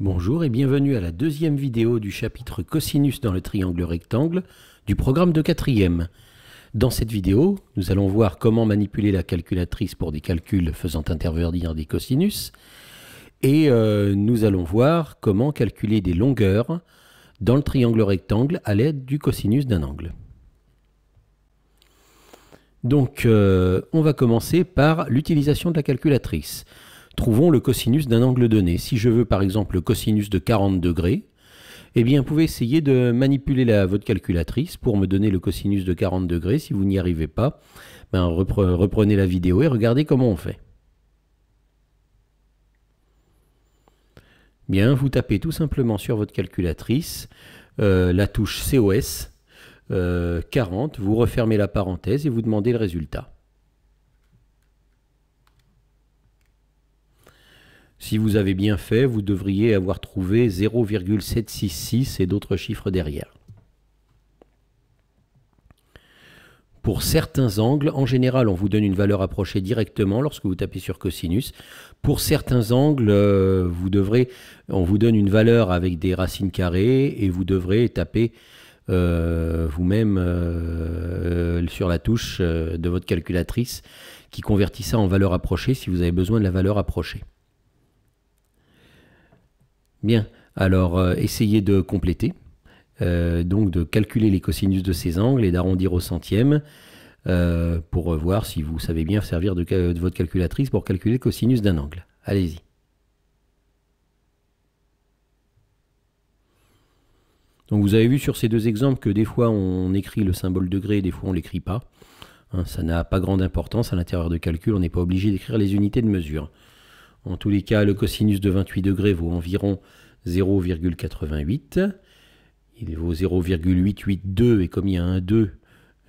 Bonjour et bienvenue à la deuxième vidéo du chapitre cosinus dans le triangle rectangle du programme de quatrième. Dans cette vidéo, nous allons voir comment manipuler la calculatrice pour des calculs faisant intervenir des cosinus et nous allons voir comment calculer des longueurs dans le triangle rectangle à l'aide du cosinus d'un angle. Donc, on va commencer par l'utilisation de la calculatrice. Trouvons le cosinus d'un angle donné. Si je veux par exemple le cosinus de 40 degrés, eh bien vous pouvez essayer de manipuler votre calculatrice pour me donner le cosinus de 40 degrés. Si vous n'y arrivez pas, ben reprenez la vidéo et regardez comment on fait. Bien, vous tapez tout simplement sur votre calculatrice la touche COS 40, vous refermez la parenthèse et vous demandez le résultat. Si vous avez bien fait, vous devriez avoir trouvé 0,766 et d'autres chiffres derrière. Pour certains angles, en général, on vous donne une valeur approchée directement lorsque vous tapez sur cosinus. Pour certains angles, on vous donne une valeur avec des racines carrées et vous devrez taper vous-même sur la touche de votre calculatrice qui convertit ça en valeur approchée si vous avez besoin de la valeur approchée. Bien, alors essayez de compléter, donc de calculer les cosinus de ces angles et d'arrondir au centième pour voir si vous savez bien servir de votre calculatrice pour calculer le cosinus d'un angle. Allez-y. Donc vous avez vu sur ces deux exemples que des fois on écrit le symbole degré et des fois on ne l'écrit pas. Hein, ça n'a pas grande importance à l'intérieur de calcul, on n'est pas obligé d'écrire les unités de mesure. En tous les cas, le cosinus de 28 degrés vaut environ 0,88. Il vaut 0,882 et comme il y a un 2,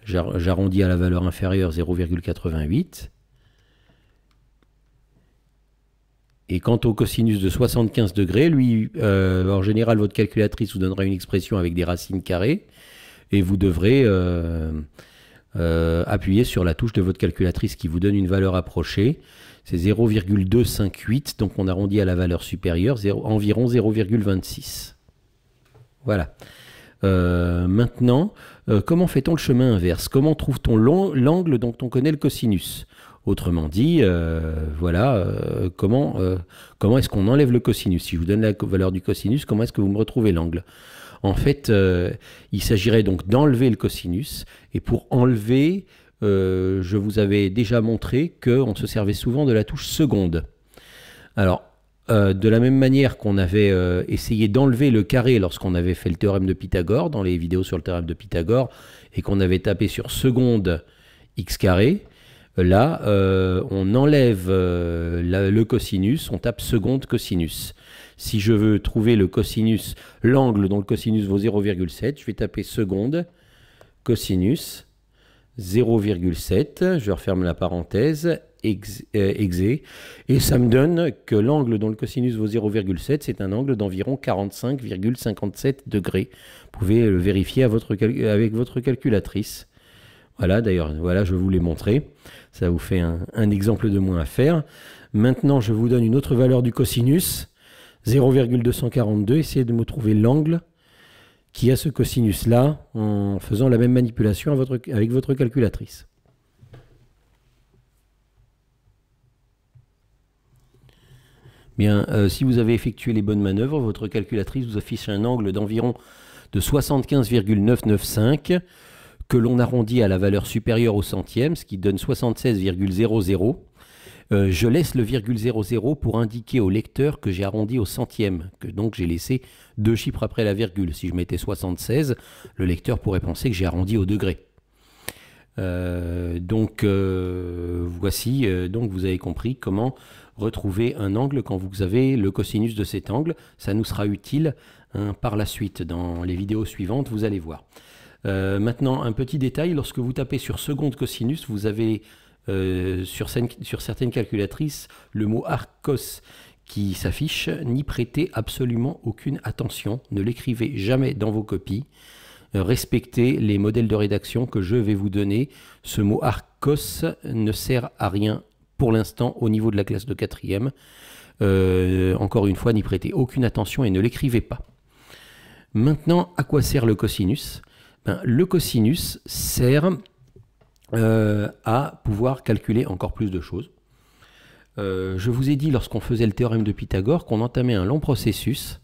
j'arrondis à la valeur inférieure 0,88. Et quant au cosinus de 75 degrés, lui, en général, votre calculatrice vous donnera une expression avec des racines carrées et vous devrez appuyer sur la touche de votre calculatrice qui vous donne une valeur approchée. C'est 0,258, donc on arrondit à la valeur supérieure, environ 0,26. Voilà. Maintenant, comment fait-on le chemin inverse? Comment trouve-t-on l'angle dont on connaît le cosinus? Autrement dit, voilà, comment est-ce qu'on enlève le cosinus? Si je vous donne la valeur du cosinus, comment est-ce que vous me retrouvez l'angle? En fait, il s'agirait donc d'enlever le cosinus, et pour enlever, je vous avais déjà montré qu'on se servait souvent de la touche seconde. Alors, de la même manière qu'on avait essayé d'enlever le carré lorsqu'on avait fait le théorème de Pythagore, dans les vidéos sur le théorème de Pythagore, et qu'on avait tapé sur seconde x carré, là, on enlève le cosinus, on tape seconde cosinus. Si je veux trouver le cosinus, l'angle dont le cosinus vaut 0,7, je vais taper seconde cosinus 0,7, je referme la parenthèse, exé, et ça me donne que l'angle dont le cosinus vaut 0,7, c'est un angle d'environ 45,57 degrés. Vous pouvez le vérifier avec votre calculatrice. Voilà, d'ailleurs, voilà, je vous l'ai montré. Ça vous fait un exemple de moins à faire. Maintenant, je vous donne une autre valeur du cosinus, 0,242. Essayez de me trouver l'angle qui a ce cosinus-là en faisant la même manipulation avec votre calculatrice. Bien, si vous avez effectué les bonnes manœuvres, votre calculatrice vous affiche un angle d'environ de 75,995 que l'on arrondit à la valeur supérieure au centième, ce qui donne 76,00. Je laisse le virgule 00 pour indiquer au lecteur que j'ai arrondi au centième, que donc j'ai laissé deux chiffres après la virgule. Si je mettais 76, le lecteur pourrait penser que j'ai arrondi au degré. Voici, donc vous avez compris comment retrouver un angle quand vous avez le cosinus de cet angle. Ça nous sera utile par la suite dans les vidéos suivantes, vous allez voir. Maintenant, un petit détail, lorsque vous tapez sur seconde cosinus, vous avez sur certaines calculatrices le mot arccos qui s'affiche. N'y prêtez absolument aucune attention, ne l'écrivez jamais dans vos copies. Respectez les modèles de rédaction que je vais vous donner. Ce mot arccos ne sert à rien pour l'instant au niveau de la classe de quatrième. Encore une fois, n'y prêtez aucune attention et ne l'écrivez pas. Maintenant, à quoi sert le cosinus? Le cosinus sert à pouvoir calculer encore plus de choses. Je vous ai dit lorsqu'on faisait le théorème de Pythagore qu'on entamait un long processus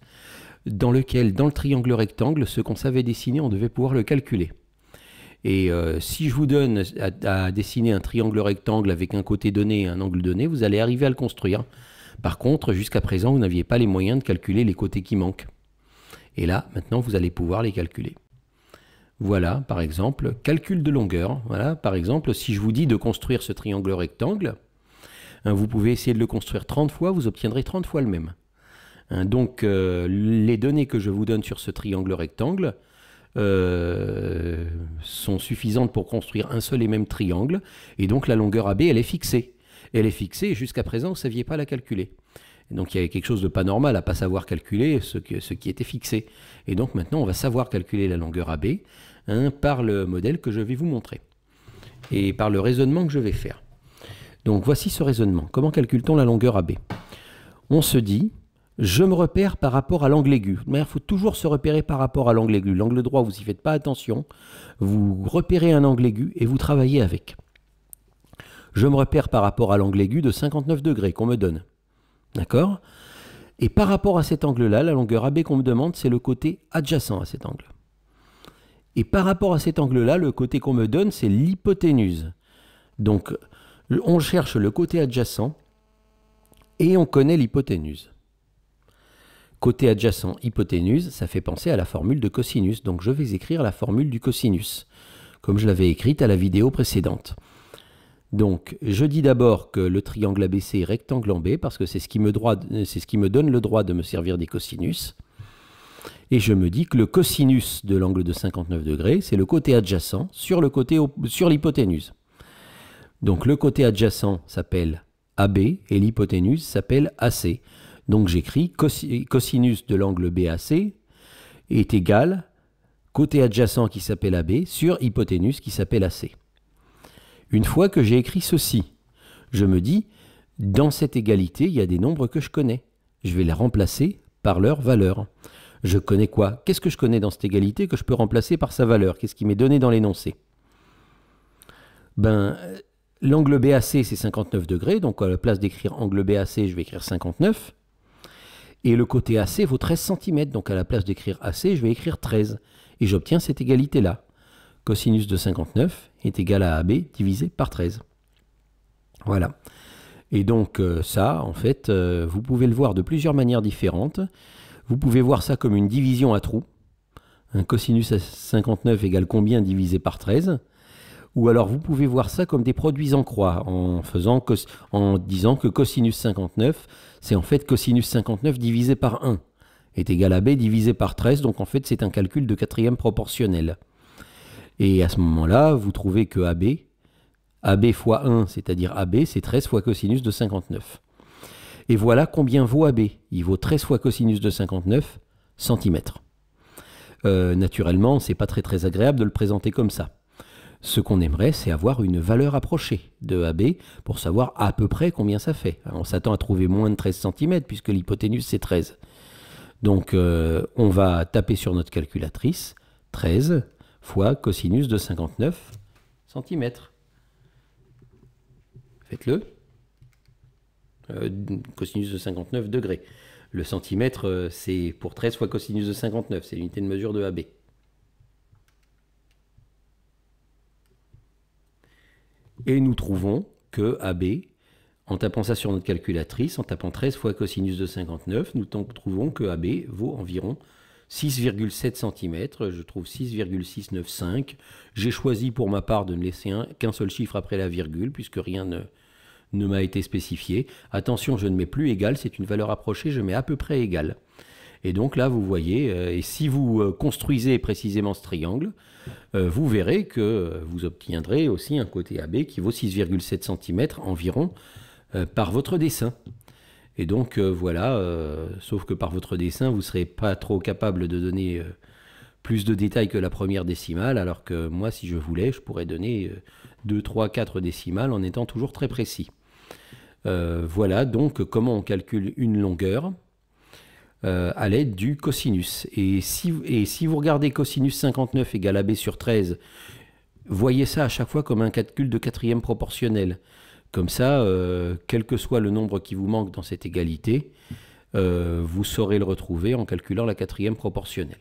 dans lequel, dans le triangle rectangle, ce qu'on savait dessiner, on devait pouvoir le calculer. Et si je vous donne à dessiner un triangle rectangle avec un côté donné et un angle donné, vous allez arriver à le construire. Par contre, jusqu'à présent, vous n'aviez pas les moyens de calculer les côtés qui manquent. Et là, maintenant, vous allez pouvoir les calculer. Voilà, par exemple, calcul de longueur. Voilà, par exemple, si je vous dis de construire ce triangle rectangle, vous pouvez essayer de le construire 30 fois, vous obtiendrez 30 fois le même. Donc, les données que je vous donne sur ce triangle rectangle sont suffisantes pour construire un seul et même triangle. Et donc, la longueur AB, elle est fixée. Elle est fixée et jusqu'à présent, vous ne saviez pas la calculer. Et donc, il y avait quelque chose de pas normal à ne pas savoir calculer ce qui était fixé. Et donc, maintenant, on va savoir calculer la longueur AB par le modèle que je vais vous montrer et par le raisonnement que je vais faire. Donc, voici ce raisonnement. Comment calcule-t-on la longueur AB? On se dit, je me repère par rapport à l'angle aigu. Il faut toujours se repérer par rapport à l'angle aigu. L'angle droit, vous n'y faites pas attention. Vous repérez un angle aigu et vous travaillez avec. Je me repère par rapport à l'angle aigu de 59 degrés qu'on me donne. D'accord? Et par rapport à cet angle-là, la longueur AB qu'on me demande, c'est le côté adjacent à cet angle. Et par rapport à cet angle-là, le côté qu'on me donne, c'est l'hypoténuse. Donc, on cherche le côté adjacent et on connaît l'hypoténuse. Côté adjacent, hypoténuse, ça fait penser à la formule de cosinus. Donc, je vais écrire la formule du cosinus, comme je l'avais écrite à la vidéo précédente. Donc, je dis d'abord que le triangle ABC est rectangle en B, parce que c'est ce qui me donne le droit de me servir des cosinus. Et je me dis que le cosinus de l'angle de 59 degrés, c'est le côté adjacent sur l'hypoténuse. Donc, le côté adjacent s'appelle AB et l'hypoténuse s'appelle AC. Donc, j'écris cosinus de l'angle BAC est égal côté adjacent qui s'appelle AB sur hypoténuse qui s'appelle AC. Une fois que j'ai écrit ceci, je me dis, dans cette égalité, il y a des nombres que je connais. Je vais les remplacer par leur valeur. Je connais quoi? Qu'est-ce que je connais dans cette égalité que je peux remplacer par sa valeur? Qu'est-ce qui m'est donné dans l'énoncé? L'angle BAC, c'est 59 degrés, donc à la place d'écrire angle BAC, je vais écrire 59. Et le côté AC vaut 13 cm, donc à la place d'écrire AC, je vais écrire 13. Et j'obtiens cette égalité-là. Cosinus de 59 est égal à AB divisé par 13. Voilà. Et donc ça, en fait, vous pouvez le voir de plusieurs manières différentes. Vous pouvez voir ça comme une division à trous. Un cosinus à 59 égale combien divisé par 13? Ou alors vous pouvez voir ça comme des produits en croix, en disant que cosinus 59, c'est en fait cosinus 59 divisé par 1 est égal à B divisé par 13. Donc en fait, c'est un calcul de quatrième proportionnel. Et à ce moment-là, vous trouvez que AB fois 1, c'est-à-dire AB, c'est 13 fois cosinus de 59. Et voilà combien vaut AB. Il vaut 13 fois cosinus de 59 cm. Naturellement, ce n'est pas très agréable de le présenter comme ça. Ce qu'on aimerait, c'est avoir une valeur approchée de AB pour savoir à peu près combien ça fait. On s'attend à trouver moins de 13 cm puisque l'hypoténuse, c'est 13. Donc, on va taper sur notre calculatrice 13 fois cosinus de 59 cm. Faites-le. Cosinus de 59 degrés. Le centimètre, c'est pour 13 fois cosinus de 59. C'est l'unité de mesure de AB. Et nous trouvons que AB, en tapant ça sur notre calculatrice, en tapant 13 fois cosinus de 59, nous trouvons que AB vaut environ 6,7 cm. Je trouve 6,695. J'ai choisi pour ma part de ne laisser qu'un seul chiffre après la virgule, puisque rien ne m'a été spécifié. Attention, je ne mets plus égal, c'est une valeur approchée, je mets à peu près égal. Et donc là, vous voyez, et si vous construisez précisément ce triangle, vous verrez que vous obtiendrez aussi un côté AB qui vaut 6,7 cm environ par votre dessin. Et donc voilà, sauf que par votre dessin, vous ne serez pas trop capable de donner plus de détails que la première décimale, alors que moi, si je voulais, je pourrais donner 2, 3, 4 décimales en étant toujours très précis. Voilà donc comment on calcule une longueur à l'aide du cosinus. Et si vous regardez cosinus 59 égale AB sur 13, voyez ça à chaque fois comme un calcul de quatrième proportionnel. Comme ça, quel que soit le nombre qui vous manque dans cette égalité, vous saurez le retrouver en calculant la quatrième proportionnelle.